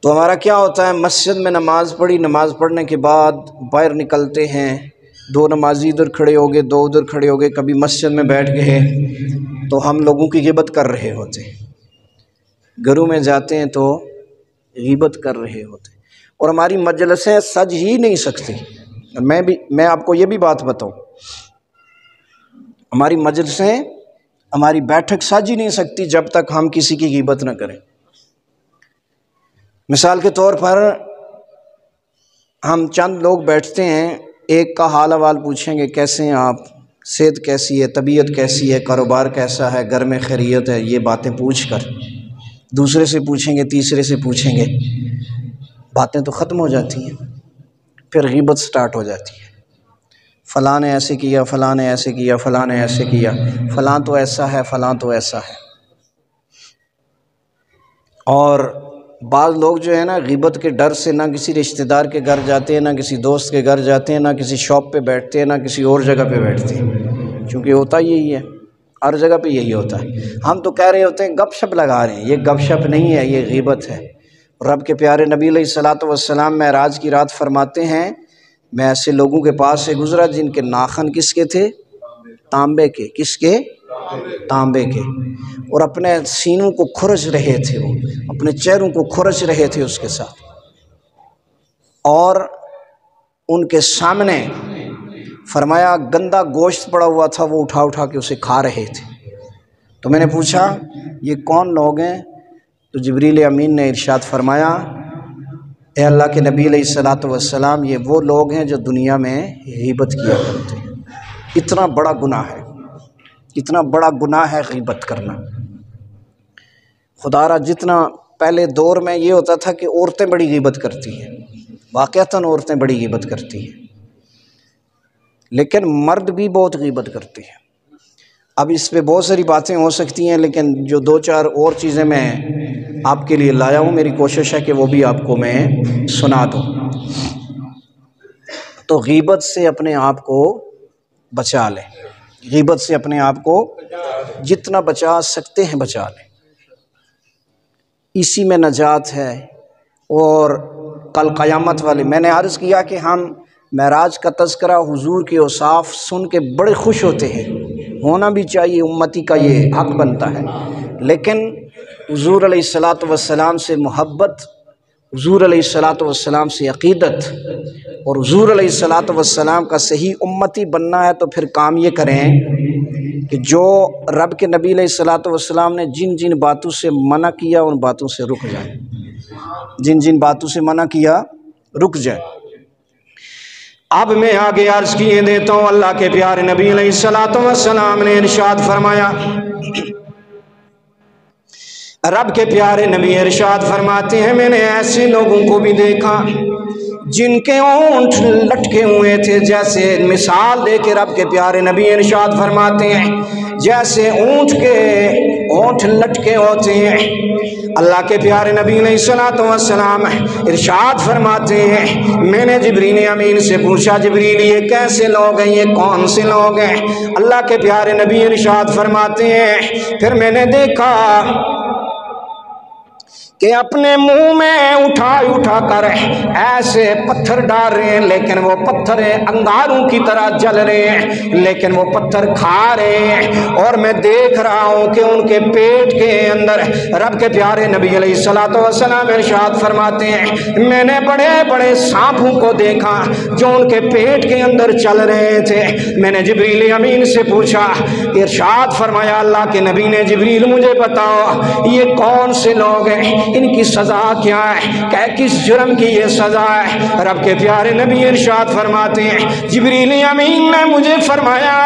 تو ہمارا کیا ہوتا ہے، مسجد میں نماز پڑھی، نماز پڑھنے کے بعد باہر نکلتے ہیں، دو نمازی ادھر کھڑے ہو گئے، دو ادھر کھڑے ہو گئے، کبھی مسجد میں بیٹھ گئے تو ہم لوگوں کی غیبت کر رہے ہوتے ہیں، گھروں میں جاتے ہیں تو غیبت کر رہے ہوتے ہیں، اور ہماری مجلسیں سج ہی نہیں سکتی۔ میں آپ کو یہ بھی بات بتاؤں، ہماری مجلسیں، ہماری بیٹھک سج ہی نہیں سکتی جب تک ہم کسی کی غیبت نہ کریں۔ مثال کے طور پر ہم چند لوگ بیٹھتے ہیں، ایک کا حال احوال پوچھیں گے، کیسے ہیں آپ، صحت کیسی ہے، طبیعت کیسی ہے، کاروبار کیسا ہے، گھر میں خیریت ہے، یہ باتیں پوچھ کر دوسرے سے پوچھیں گے، تیسرے سے پوچھیں گے، باتیں تو ختم ہو جاتی ہیں، پھر غیبت سٹارٹ ہو جاتی ہے۔ فلاں نے ایسے کیا، فلاں نے ایسے کیا، فلاں نے ایسے کیا، فلاں تو ایسا ہے، فلاں تو ایسا ہے۔ اور بعض لوگ جو ہے نا، غیبت کے ڈر سے نہ کسی رشتہ دار کے گھر جاتے ہیں، نہ کسی دوست کے گھر جاتے ہیں، نہ کسی شاپ پہ بیٹھتے ہیں، نہ کسی اور جگہ پہ بیٹھتے ہیں، چونکہ ہوتا یہی ہے، ہر جگہ پہ یہی ہوتا ہے۔ ہم تو کہہ رہے ہوتے ہیں گپ شپ لگا رہے ہیں، یہ گپ شپ نہیں ہے، یہ غیبت ہے۔ رب کے پیارے نبی علیہ الصلوۃ والسلام معراج کی رات فرماتے ہیں، میں ایسے لوگوں کے پاس سے گزرا جن کے ناخن کس کے تھے؟ تانبے کے۔ کس کے؟ تانبے کے، اور اپنے سینوں کو کھرچ رہے تھے، وہ اپنے چہروں کو کھرچ رہے تھے اس کے ساتھ، اور ان کے سامنے فرمایا گندا گوشت پڑا ہوا تھا، وہ اٹھا اٹھا کے اسے کھا رہے تھے۔ تو میں نے پوچھا یہ کون لوگ ہیں؟ تو جبریل امین نے ارشاد فرمایا، اے اللہ کے نبی علیہ الصلوۃ والسلام، یہ وہ لوگ ہیں جو دنیا میں غیبت کیا کرتے ہیں۔ اتنا بڑا گناہ ہے، اتنا بڑا گناہ ہے غیبت کرنا۔ خدا را جتنا پہلے دور میں یہ ہوتا تھا کہ عورتیں بڑی غیبت کرتی ہیں، واقعتاً عورتیں بڑی غیبت کرتی ہیں، لیکن مرد بھی بہت غیبت کرتے ہیں۔ اب اس پہ بہت ساری باتیں ہو سکتی ہیں، لیکن جو دو چار اور چیزیں میں آپ کے لیے لایا ہوں، میری کوشش ہے کہ وہ بھی آپ کو میں سنا دوں۔ تو غیبت سے اپنے آپ کو بچا لیں، غیبت سے اپنے آپ کو جتنا بچا سکتے ہیں بچا لیں، اسی میں نجات ہے۔ اور کل قیامت والے، میں نے عرض کیا کہ ہم معراج کا تذکرہ، حضور کے اوصاف سن کے بڑے خوش ہوتے ہیں، ہونا بھی چاہیے، امتی کا یہ حق بنتا ہے، لیکن حضور علیہ الصلوۃ والسلام سے محبت، حضور علیہ الصلوۃ والسلام سے عقیدت، اور حضور علیہ الصلوۃ والسلام کا صحیح امتی بننا ہے تو پھر کام یہ کریں کہ جو رب کے نبی علیہ الصلوۃ والسلام نے جن جن باتوں سے منع کیا ان باتوں سے رک جائیں، جن جن باتوں سے منع کیا رک جائیں۔ اب میں آگے عرض کیے دیتا ہوں، اللہ کے پیارے نبی علیہ الصلوۃ والسلام نے ارشاد فرمایا، رب کے پیارے نبی ارشاد فرماتے ہیں، میں نے ایسے لوگوں کو بھی دیکھا جن کے اونٹ لٹکے ہوئے تھے، جیسے مثال دے کے رب کے پیارے نبی ارشاد فرماتے ہیں جیسے اونٹ کے اونٹ لٹکے ہوتے ہیں۔ اللہ کے پیارے نبی علیہ الصلوۃ والسلام ارشاد فرماتے ہیں، میں نے جبریل امین سے پوچھا، جبریل یہ کیسے لوگ ہیں، یہ کون سے لوگ ہیں؟ اللہ کے پیارے نبی ارشاد فرماتے ہیں، پھر میں نے دیکھا کہ اپنے منہ میں اٹھا کر ایسے پتھر ڈال رہے ہیں، لیکن وہ پتھر انگاروں کی طرح جل رہے ہیں، لیکن وہ پتھر کھا رہے ہیں، اور میں دیکھ رہا ہوں کہ ان کے پیٹ کے اندر رب کے پیارے نبی علیہ الصلوۃ والسلام ارشاد فرماتے ہیں، میں نے بڑے بڑے سانپوں کو دیکھا جو ان کے پیٹ کے اندر چل رہے تھے۔ میں نے جبریل امین سے پوچھا، ارشاد فرمایا اللہ کے نبی نے، جبریل مجھے بتاؤ یہ کون سے لوگ ہیں، ان کی سزا کیا ہے، کہ کس جرم کی یہ سزا ہے؟ رب کے پیارے نبی ارشاد فرماتے ہیں، جبریل امین نے مجھے فرمایا،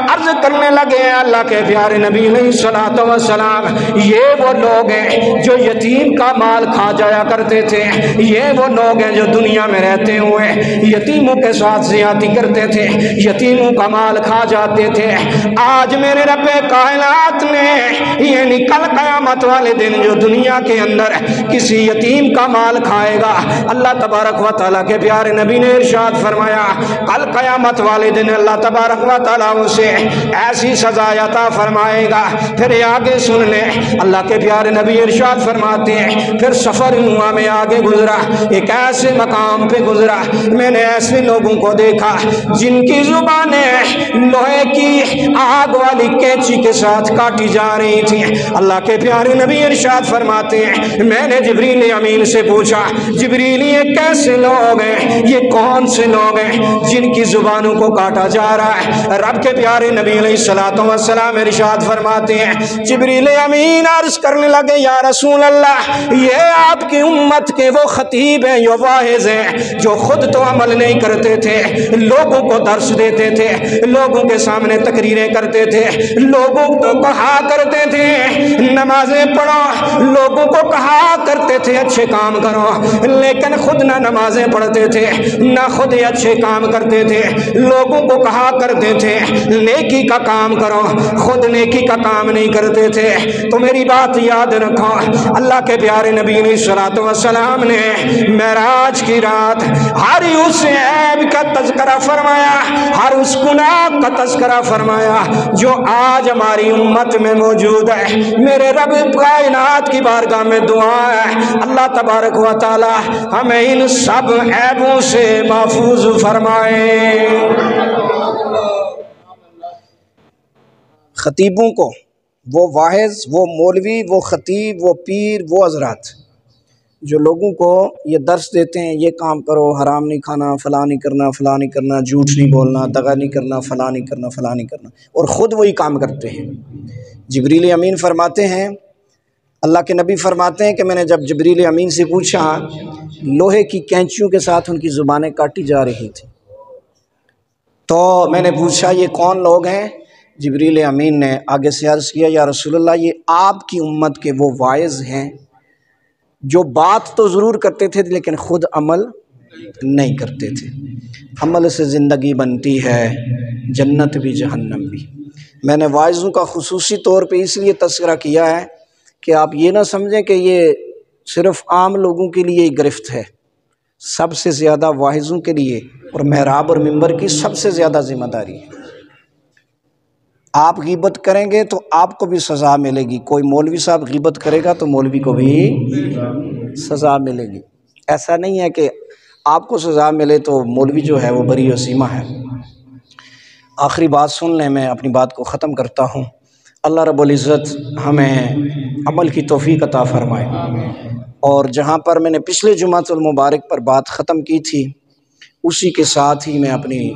عرض کرنے لگے اللہ کے پیارے نبی علیہ الصلوۃ والسلام، یہ وہ لوگ ہیں جو یتیم کا مال کھا جایا کرتے تھے، یہ وہ لوگ ہیں جو دنیا میں رہتے ہوئے یتیموں کے ساتھ زیادتی کرتے تھے، یتیموں کا مال کھا جاتے تھے۔ آج میرے رب کائنات نے یعنی کل قیامت والے دن جو دنیا کے اندر اندر کسی یتیم کا مال کھائے گا، اللہ تبارک و تعالیٰ کے پیارے نبی نے ارشاد فرمایا کل قیامت والے دن اللہ تبارک و تعالیٰ اسے ایسی سزا عطا فرمائے گا۔ پھر آگے سن لیں، اللہ کے پیارے نبی ارشاد فرماتے ہیں پھر سفر ہوا میں آگے گزرا، ایک ایسے مقام پہ گزرا، میں نے ایسے لوگوں کو دیکھا جن کی زبانیں لوہے کی آگ والی کینچی کے ساتھ کاٹی جا رہی تھیں۔ اللہ کے پیارے نبی ارشاد فرماتے ہیں میں نے جبریل امین سے پوچھا جبریل یہ کیسے لوگ ہیں، یہ کون سے لوگ ہیں جن کی زبانوں کو کاٹا جا رہا ہے؟ رب کے پیارے نبی علیہ الصلوۃ والسلام ارشاد فرماتے ہیں جبریل امین عرض کرنے لگے یا رسول اللہ یہ آپ کی امت کے وہ خطیب ہیں، یہ واعظ ہیں جو خود تو عمل نہیں کرتے تھے، لوگوں کو درس دیتے تھے، لوگوں کے سامنے تقریریں کرتے تھے، لوگوں کو کہا کرتے تھے نمازیں پڑھو، لوگوں کو کہا کرتے تھے اچھے کام کرو، لیکن خود نہ نمازیں پڑھتے تھے نہ خود اچھے کام کرتے تھے، لوگوں کو کہا کرتے تھے نیکی کا کام کرو، خود نیکی کا کام نہیں کرتے تھے۔ تو میری بات یاد رکھو، اللہ کے پیارے نبی علیہ الصلوۃ والسلام نے معراج کی رات ہر اس عیب کا تذکرہ فرمایا، ہر اس گناہ کا تذکرہ فرمایا جو آج ہماری امت میں موجود ہے۔ میرے رب کائنات کی بارگاہ میں دعا ہے اللہ تبارک و تعالی ہمیں ان سب عیبوں سے محفوظ فرمائے۔ خطیبوں کو، وہ واعظ، وہ مولوی، وہ خطیب، وہ پیر، وہ حضرات جو لوگوں کو یہ درس دیتے ہیں یہ کام کرو، حرام نہیں کھانا، فلاں نہیں کرنا، فلاں نہیں کرنا، جھوٹ نہیں بولنا، دغا نہیں کرنا، فلاں نہیں کرنا، فلاں نہیں کرنا، اور خود وہی کام کرتے ہیں۔ جبریل امین فرماتے ہیں، اللہ کے نبی فرماتے ہیں کہ میں نے جب جبریل امین سے پوچھا لوہے کی کینچیوں کے ساتھ ان کی زبانیں کاٹی جا رہی تھیں، تو میں نے پوچھا یہ کون لوگ ہیں؟ جبریل امین نے آگے سے عرض کیا یا رسول اللہ یہ آپ کی امت کے وہ واعظ ہیں جو بات تو ضرور کرتے تھے لیکن خود عمل نہیں کرتے تھے۔ عمل سے زندگی بنتی ہے، جنت بھی جہنم بھی۔ میں نے واعظوں کا خصوصی طور پہ اس لیے تذکرہ کیا ہے کہ آپ یہ نہ سمجھیں کہ یہ صرف عام لوگوں کے لیے ہی گرفت ہے، سب سے زیادہ واعظوں کے لیے اور محراب اور ممبر کی سب سے زیادہ ذمہ داری ہے۔ آپ غیبت کریں گے تو آپ کو بھی سزا ملے گی، کوئی مولوی صاحب غیبت کرے گا تو مولوی کو بھی سزا ملے گی۔ ایسا نہیں ہے کہ آپ کو سزا ملے تو مولوی جو ہے وہ بری وسیمہ ہے۔ آخری بات سن لیں، میں اپنی بات کو ختم کرتا ہوں۔ اللہ رب العزت ہمیں عمل کی توفیق عطا فرمائے، اور جہاں پر میں نے پچھلے جمعۃ المبارک پر بات ختم کی تھی اسی کے ساتھ ہی میں اپنی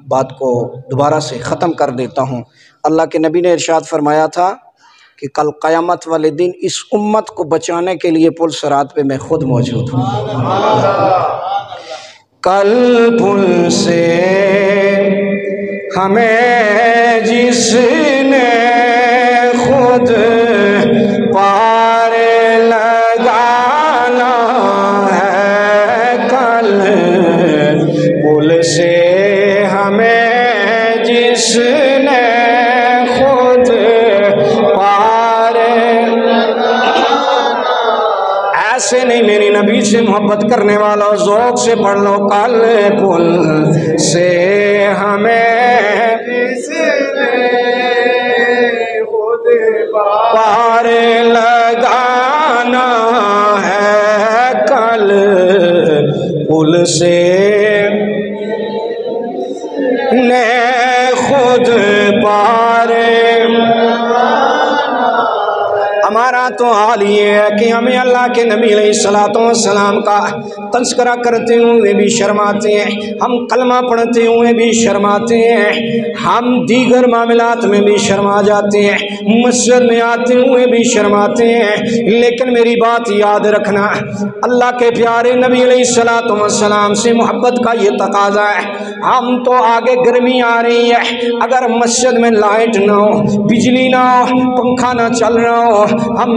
بات کو دوبارہ سے ختم کر دیتا ہوں۔ اللہ کے نبی نے ارشاد فرمایا تھا کہ کل قیامت والے دن اس امت کو بچانے کے لیے پل صراط پہ میں خود موجود ہوں۔ کل پل سے ہمیں جس نے خود پار لگانا ہے، کل پل سے ہمیں جس نے خود پار ایسے نہیں، میری نبی سے محبت کرنے والا ذوق سے پڑھ لو، کل پل سے ہمیں جس نے خود پار لگانا ہے، کل پل سے نے خود پار۔ ہمارا تو حال یہ ہے کہ ہمیں اللہ کے نبی علیہ الصلوۃ والسلام کا تذکرہ کرتے ہوئے بھی شرماتے ہیں، ہم کلمہ پڑھتے ہوئے بھی شرماتے ہیں، ہم دیگر معاملات میں بھی شرما جاتے ہیں، مسجد میں آتے ہوئے بھی شرماتے ہیں، لیکن میری بات یاد رکھنا، اللہ کے پیارے نبی علیہ الصلوۃ والسلام سے محبت کا یہ تقاضا ہے۔ ہم تو آگے گرمی آ رہی ہے، اگر مسجد میں لائٹ نہ ہو، بجلی نہ ہو، پنکھا نہ چل رہا ہو، ہم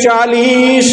40